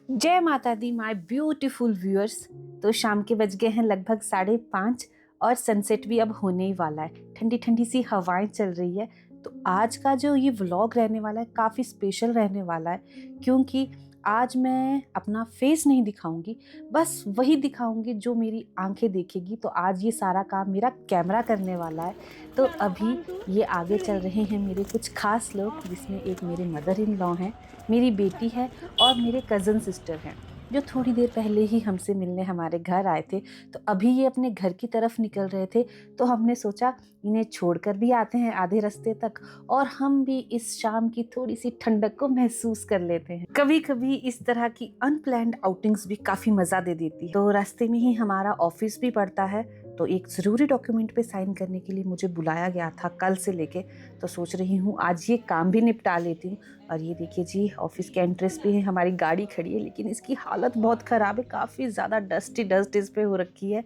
जय माता दी my beautiful viewers. तो शाम के बज गए हैं लगभग 5:30 और सनसेट भी अब होने ही वाला है। ठंडी ठंडी सी हवाएं चल रही है। तो आज का जो ये व्लॉग रहने वाला है काफ़ी स्पेशल रहने वाला है, क्योंकि आज मैं अपना फेस नहीं दिखाऊंगी, बस वही दिखाऊंगी जो मेरी आंखें देखेगी। तो आज ये सारा काम मेरा कैमरा करने वाला है। तो अभी ये आगे चल रहे हैं मेरे कुछ खास लोग, जिसमें एक मेरे मदर इन लॉ हैं, मेरी बेटी है और मेरे कज़न सिस्टर हैं, जो थोड़ी देर पहले ही हमसे मिलने हमारे घर आए थे। तो अभी ये अपने घर की तरफ निकल रहे थे, तो हमने सोचा इन्हें छोड़कर भी आते हैं आधे रास्ते तक, और हम भी इस शाम की थोड़ी सी ठंडक को महसूस कर लेते हैं। कभी कभी इस तरह की अनप्लैन्ड आउटिंग्स भी काफ़ी मज़ा दे देती है। तो रास्ते में ही हमारा ऑफिस भी पड़ता है, तो एक ज़रूरी डॉक्यूमेंट पे साइन करने के लिए मुझे बुलाया गया था कल से लेके। तो सोच रही हूँ आज ये काम भी निपटा लेती हूँ। और ये देखिए जी, ऑफिस के एंट्रेंस पे हमारी गाड़ी खड़ी है, लेकिन इसकी हालत बहुत ख़राब है, काफ़ी ज़्यादा डस्ट इस पे हो रखी है।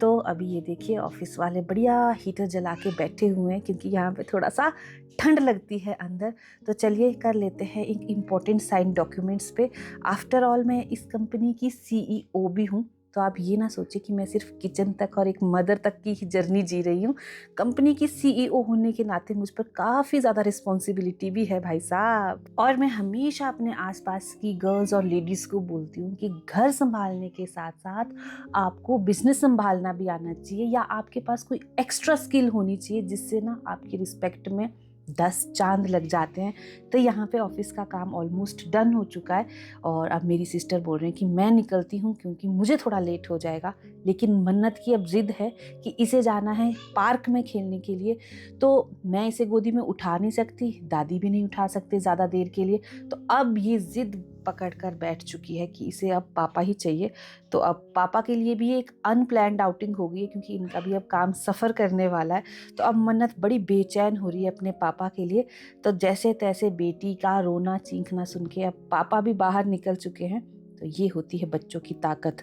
तो अभी ये देखिए ऑफिस वाले बढ़िया हीटर जला के बैठे हुए हैं, क्योंकि यहाँ पे थोड़ा सा ठंड लगती है अंदर। तो चलिए कर लेते हैं एक इम्पॉर्टेंट साइन डॉक्यूमेंट्स पे। आफ्टर ऑल मैं इस कंपनी की CEO भी हूँ, तो आप ये ना सोचिए कि मैं सिर्फ किचन तक और एक मदर तक की ही जर्नी जी रही हूँ। कंपनी की CEO होने के नाते मुझ पर काफ़ी ज़्यादा रिस्पॉन्सिबिलिटी भी है भाई साहब। और मैं हमेशा अपने आसपास की गर्ल्स और लेडीज़ को बोलती हूँ कि घर संभालने के साथ साथ आपको बिजनेस संभालना भी आना चाहिए, या आपके पास कोई एक्स्ट्रा स्किल होनी चाहिए, जिससे ना आपकी रिस्पेक्ट में 10 चांद लग जाते हैं। तो यहाँ पे ऑफिस का काम ऑलमोस्ट डन हो चुका है, और अब मेरी सिस्टर बोल रहे हैं कि मैं निकलती हूँ क्योंकि मुझे थोड़ा लेट हो जाएगा। लेकिन मन्नत की अब जिद है कि इसे जाना है पार्क में खेलने के लिए। तो मैं इसे गोदी में उठा नहीं सकती, दादी भी नहीं उठा सकते ज़्यादा देर के लिए। तो अब ये जिद पकड़ कर बैठ चुकी है कि इसे अब पापा ही चाहिए। तो अब पापा के लिए भी एक अनप्लैन्ड आउटिंग हो गई है, क्योंकि इनका भी अब काम सफ़र करने वाला है। तो अब मन्नत बड़ी बेचैन हो रही है अपने पापा के लिए। तो जैसे तैसे बेटी का रोना चीखना सुन के अब पापा भी बाहर निकल चुके हैं। तो ये होती है बच्चों की ताकत,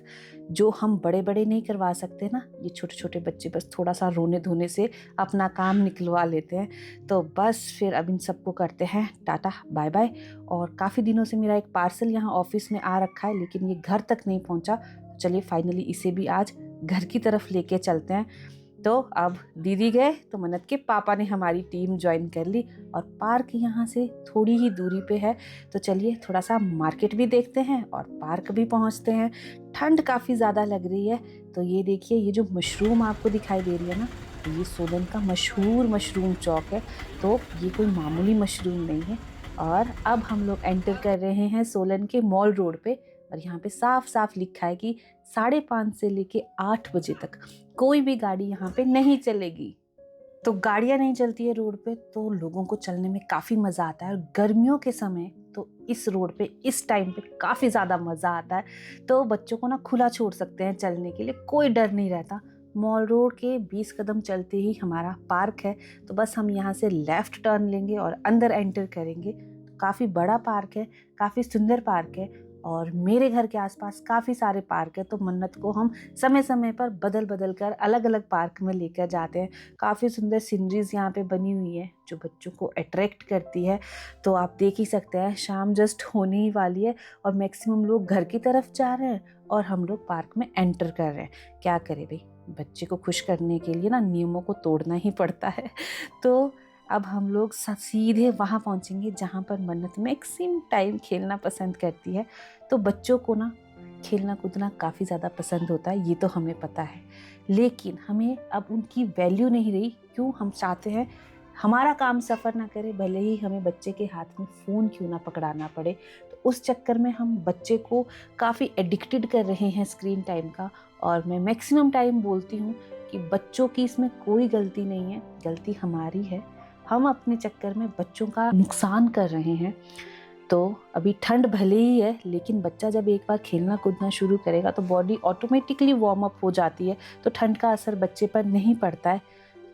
जो हम बड़े बड़े नहीं करवा सकते ना, ये छोटे छोटे बच्चे बस थोड़ा सा रोने धोने से अपना काम निकलवा लेते हैं। तो बस फिर अब इन सबको करते हैं टाटा बाय बाय। और काफ़ी दिनों से मेरा एक पार्सल यहाँ ऑफिस में आ रखा है, लेकिन ये घर तक नहीं पहुँचा। चलिए फाइनली इसे भी आज घर की तरफ लेके चलते हैं। तो अब दीदी गए तो मन्नत के पापा ने हमारी टीम ज्वाइन कर ली, और पार्क यहाँ से थोड़ी ही दूरी पे है। तो चलिए थोड़ा सा मार्केट भी देखते हैं और पार्क भी पहुँचते हैं। ठंड काफ़ी ज़्यादा लग रही है। तो ये देखिए, ये जो मशरूम आपको दिखाई दे रही है ना, तो ये सोलन का मशहूर मशरूम चौक है। तो ये कोई मामूली मशरूम नहीं है। और अब हम लोग एंटर कर रहे हैं सोलन के मॉल रोड पे, और यहाँ पे साफ साफ लिखा है कि 5:30 से लेके 8 बजे तक कोई भी गाड़ी यहाँ पे नहीं चलेगी। तो गाड़ियाँ नहीं चलती है रोड पे, तो लोगों को चलने में काफ़ी मज़ा आता है। और गर्मियों के समय तो इस रोड पे इस टाइम पे काफ़ी ज़्यादा मज़ा आता है। तो बच्चों को ना खुला छोड़ सकते हैं चलने के लिए, कोई डर नहीं रहता। मॉल रोड के 20 कदम चलते ही हमारा पार्क है। तो बस हम यहाँ से लेफ़्ट टर्न लेंगे और अंदर एंटर करेंगे। तो काफ़ी बड़ा पार्क है, काफ़ी सुंदर पार्क है। और मेरे घर के आसपास काफ़ी सारे पार्क है, तो मन्नत को हम समय समय पर बदल बदल कर अलग अलग पार्क में लेकर जाते हैं। काफ़ी सुंदर सीनरीज यहाँ पे बनी हुई है, जो बच्चों को अट्रैक्ट करती है। तो आप देख ही सकते हैं शाम जस्ट होने ही वाली है, और मैक्सिमम लोग घर की तरफ जा रहे हैं और हम लोग पार्क में एंटर कर रहे हैं। क्या करें भाई, बच्चे को खुश करने के लिए ना नियमों को तोड़ना ही पड़ता है। तो अब हम लोग सीधे वहाँ पहुँचेंगे जहाँ पर मन्नत मैक्सिमम टाइम खेलना पसंद करती है। तो बच्चों को ना खेलना कूदना काफ़ी ज़्यादा पसंद होता है, ये तो हमें पता है। लेकिन हमें अब उनकी वैल्यू नहीं रही। क्यों? हम चाहते हैं हमारा काम सफ़र ना करे, भले ही हमें बच्चे के हाथ में फ़ोन क्यों ना पकड़ाना पड़े। तो उस चक्कर में हम बच्चे को काफ़ी एडिक्टेड कर रहे हैं स्क्रीन टाइम का। और मैं मैक्सिमम टाइम बोलती हूँ कि बच्चों की इसमें कोई गलती नहीं है, गलती हमारी है। हम अपने चक्कर में बच्चों का नुकसान कर रहे हैं। तो अभी ठंड भले ही है, लेकिन बच्चा जब एक बार खेलना कूदना शुरू करेगा तो बॉडी ऑटोमेटिकली वार्म अप हो जाती है, तो ठंड का असर बच्चे पर नहीं पड़ता है।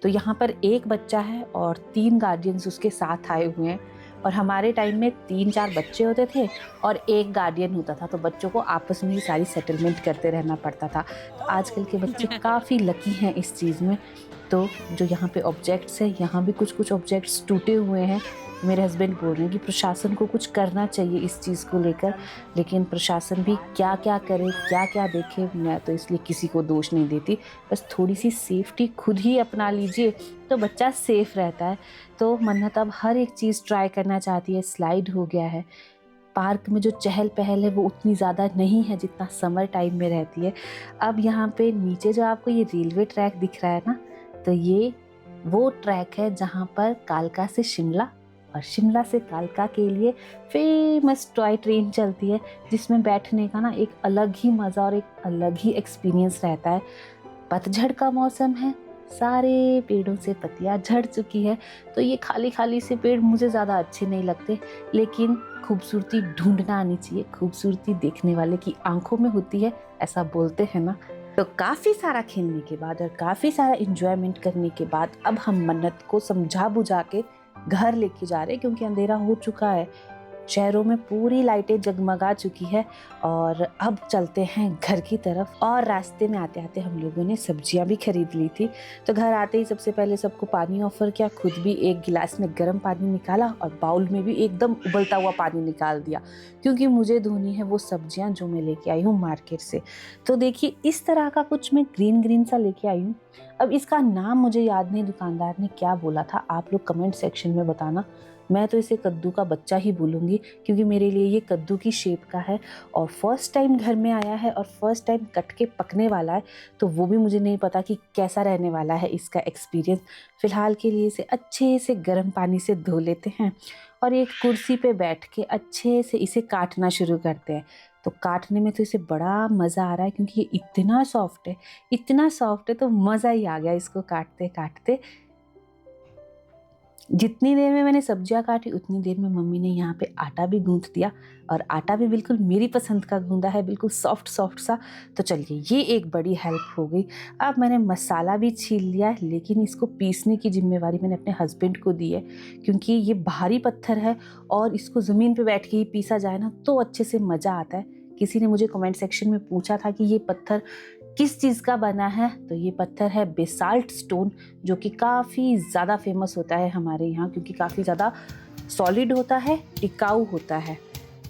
तो यहाँ पर एक बच्चा है और 3 गार्डियंस उसके साथ आए हुए हैं। और हमारे टाइम में 3-4 बच्चे होते थे और एक गार्डियन होता था, तो बच्चों को आपस में ही सारी सेटलमेंट करते रहना पड़ता था। तो आजकल के बच्चे काफ़ी लकी हैं इस चीज़ में। तो जो यहाँ पे ऑब्जेक्ट्स हैं, यहाँ भी कुछ कुछ ऑब्जेक्ट्स टूटे हुए हैं, मेरे हस्बैंड बोल रहे हैं कि प्रशासन को कुछ करना चाहिए इस चीज़ को लेकर, लेकिन प्रशासन भी क्या क्या करे, क्या क्या देखे, मैं तो इसलिए किसी को दोष नहीं देती। बस थोड़ी सी सेफ्टी खुद ही अपना लीजिए तो बच्चा सेफ रहता है। तो मन्नत अब हर एक चीज़ ट्राई करना चाहती है। स्लाइड हो गया है, पार्क में जो चहल पहल है वो उतनी ज़्यादा नहीं है जितना समर टाइम में रहती है। अब यहाँ पे नीचे जो आपको ये रेलवे ट्रैक दिख रहा है ना, तो ये वो ट्रैक है जहाँ पर कालका से शिमला और शिमला से कालका के लिए फेमस टॉय ट्रेन चलती है, जिसमें बैठने का ना एक अलग ही मज़ा और एक अलग ही एक्सपीरियंस रहता है। पतझड़ का मौसम है, सारे पेड़ों से पत्तियां झड़ चुकी है, तो ये खाली खाली से पेड़ मुझे ज़्यादा अच्छे नहीं लगते, लेकिन खूबसूरती ढूंढना आनी चाहिए। खूबसूरती देखने वाले की आंखों में होती है, ऐसा बोलते हैं ना। तो काफ़ी सारा खेलने के बाद और काफ़ी सारा इंजॉयमेंट करने के बाद अब हम मन्नत को समझा बुझा के घर लेके जा रहे हैं, क्योंकि अंधेरा हो चुका है। शहरों में पूरी लाइटें जगमगा चुकी है और अब चलते हैं घर की तरफ। और रास्ते में आते आते हम लोगों ने सब्जियां भी खरीद ली थी। तो घर आते ही सबसे पहले सबको पानी ऑफर किया, खुद भी एक गिलास में गर्म पानी निकाला और बाउल में भी एकदम उबलता हुआ पानी निकाल दिया, क्योंकि मुझे धोनी है वो सब्जियां जो मैं लेके आई हूँ मार्केट से। तो देखिए इस तरह का कुछ मैं ग्रीन ग्रीन सा लेके आई हूँ। अब इसका नाम मुझे याद नहीं दुकानदार ने क्या बोला था, आप लोग कमेंट सेक्शन में बताना। मैं तो इसे कद्दू का बच्चा ही बोलूँगी, क्योंकि मेरे लिए ये कद्दू की शेप का है और फर्स्ट टाइम घर में आया है और फर्स्ट टाइम कट के पकने वाला है, तो वो भी मुझे नहीं पता कि कैसा रहने वाला है इसका एक्सपीरियंस। फ़िलहाल के लिए इसे अच्छे से गर्म पानी से धो लेते हैं और एक कुर्सी पे बैठ के अच्छे से इसे काटना शुरू करते हैं। तो काटने में तो इसे बड़ा मज़ा आ रहा है, क्योंकि ये इतना सॉफ्ट है, इतना सॉफ्ट है, तो मज़ा ही आ गया इसको काटते काटते। जितनी देर में मैंने सब्जियां काटी उतनी देर में मम्मी ने यहाँ पे आटा भी गूंथ दिया, और आटा भी बिल्कुल मेरी पसंद का गूंदा है, बिल्कुल सॉफ्ट सॉफ्ट सा। तो चलिए ये एक बड़ी हेल्प हो गई। अब मैंने मसाला भी छील लिया है, लेकिन इसको पीसने की जिम्मेवारी मैंने अपने हस्बैंड को दी है, क्योंकि ये भारी पत्थर है और इसको ज़मीन पे बैठ के ही पीसा जाए ना तो अच्छे से मज़ा आता है। किसी ने मुझे कमेंट सेक्शन में पूछा था कि ये पत्थर किस चीज़ का बना है, तो ये पत्थर है बेसाल्ट स्टोन, जो कि काफ़ी ज़्यादा फेमस होता है हमारे यहाँ, क्योंकि काफ़ी ज़्यादा सॉलिड होता है, टिकाऊ होता है।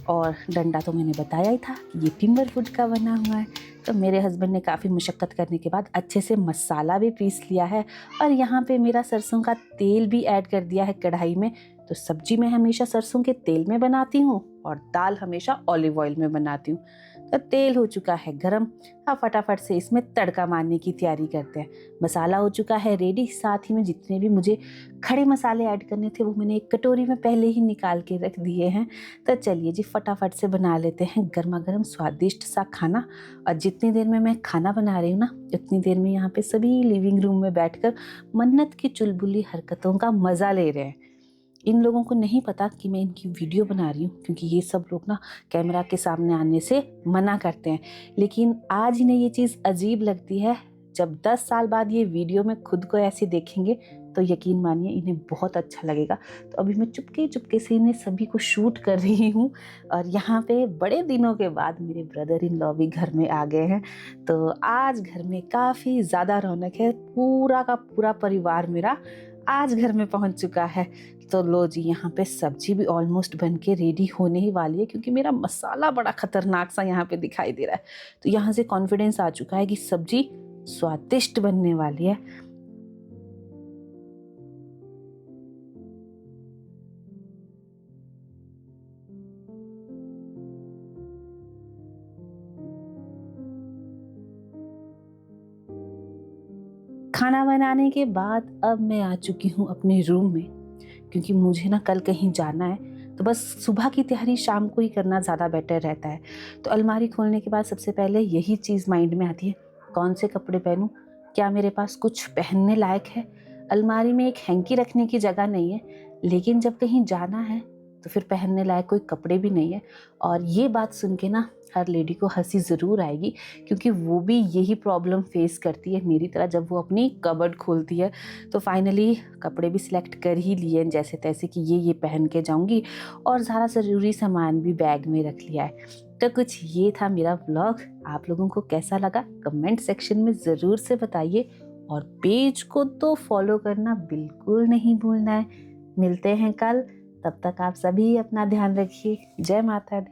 और डंडा तो मैंने बताया ही था कि ये टिम्बर वुड का बना हुआ है। तो मेरे हस्बैंड ने काफ़ी मशक्क़त करने के बाद अच्छे से मसाला भी पीस लिया है, और यहाँ पे मेरा सरसों का तेल भी ऐड कर दिया है कढ़ाई में। तो सब्जी मैं हमेशा सरसों के तेल में बनाती हूँ और दाल हमेशा ऑलिव ऑयल में बनाती हूँ। तो तेल हो चुका है गरम, अब फटाफट से इसमें तड़का मारने की तैयारी करते हैं। मसाला हो चुका है रेडी, साथ ही में जितने भी मुझे खड़े मसाले ऐड करने थे वो मैंने एक कटोरी में पहले ही निकाल के रख दिए हैं। तो चलिए जी फटाफट से बना लेते हैं गर्मा गर्म स्वादिष्ट सा खाना। और जितनी देर में मैं खाना बना रही हूँ ना, उतनी देर में यहाँ पे सभी लिविंग रूम में बैठकर मन्नत की चुलबुली हरकतों का मज़ा ले रहे हैं। इन लोगों को नहीं पता कि मैं इनकी वीडियो बना रही हूँ, क्योंकि ये सब लोग ना कैमरा के सामने आने से मना करते हैं। लेकिन आज इन्हें ये चीज़ अजीब लगती है। जब 10 साल बाद ये वीडियो में खुद को ऐसे देखेंगे तो यकीन मानिए इन्हें बहुत अच्छा लगेगा। तो अभी मैं चुपके चुपके से इन्हें सभी को शूट कर रही हूँ। और यहाँ पे बड़े दिनों के बाद मेरे ब्रदर इन लॉ भी घर में आ गए हैं। तो आज घर में काफ़ी ज़्यादा रौनक है, पूरा का पूरा परिवार मेरा आज घर में पहुँच चुका है। तो लो जी यहाँ पे सब्जी भी ऑलमोस्ट बन के रेडी होने ही वाली है, क्योंकि मेरा मसाला बड़ा खतरनाक सा यहाँ पे दिखाई दे रहा है। तो यहाँ से कॉन्फिडेंस आ चुका है कि सब्जी स्वादिष्ट बनने वाली है। खाना बनाने के बाद अब मैं आ चुकी हूँ अपने रूम में, क्योंकि मुझे ना कल कहीं जाना है। तो बस सुबह की तैयारी शाम को ही करना ज़्यादा बेटर रहता है। तो अलमारी खोलने के बाद सबसे पहले यही चीज़ माइंड में आती है, कौन से कपड़े पहनूं, क्या मेरे पास कुछ पहनने लायक है। अलमारी में एक हैंकी रखने की जगह नहीं है, लेकिन जब कहीं जाना है तो फिर पहनने लायक कोई कपड़े भी नहीं है। और ये बात सुन के ना हर लेडी को हंसी ज़रूर आएगी, क्योंकि वो भी यही प्रॉब्लम फेस करती है मेरी तरह जब वो अपनी कबर्ड खोलती है। तो फाइनली कपड़े भी सिलेक्ट कर ही लिए जैसे तैसे कि ये पहन के जाऊंगी, और सारा ज़रूरी सामान भी बैग में रख लिया है। तो कुछ ये था मेरा व्लॉग। आप लोगों को कैसा लगा कमेंट सेक्शन में ज़रूर से बताइए, और पेज को तो फॉलो करना बिल्कुल नहीं भूलना है। मिलते हैं कल, तब तक आप सभी अपना ध्यान रखिए। जय माता दी।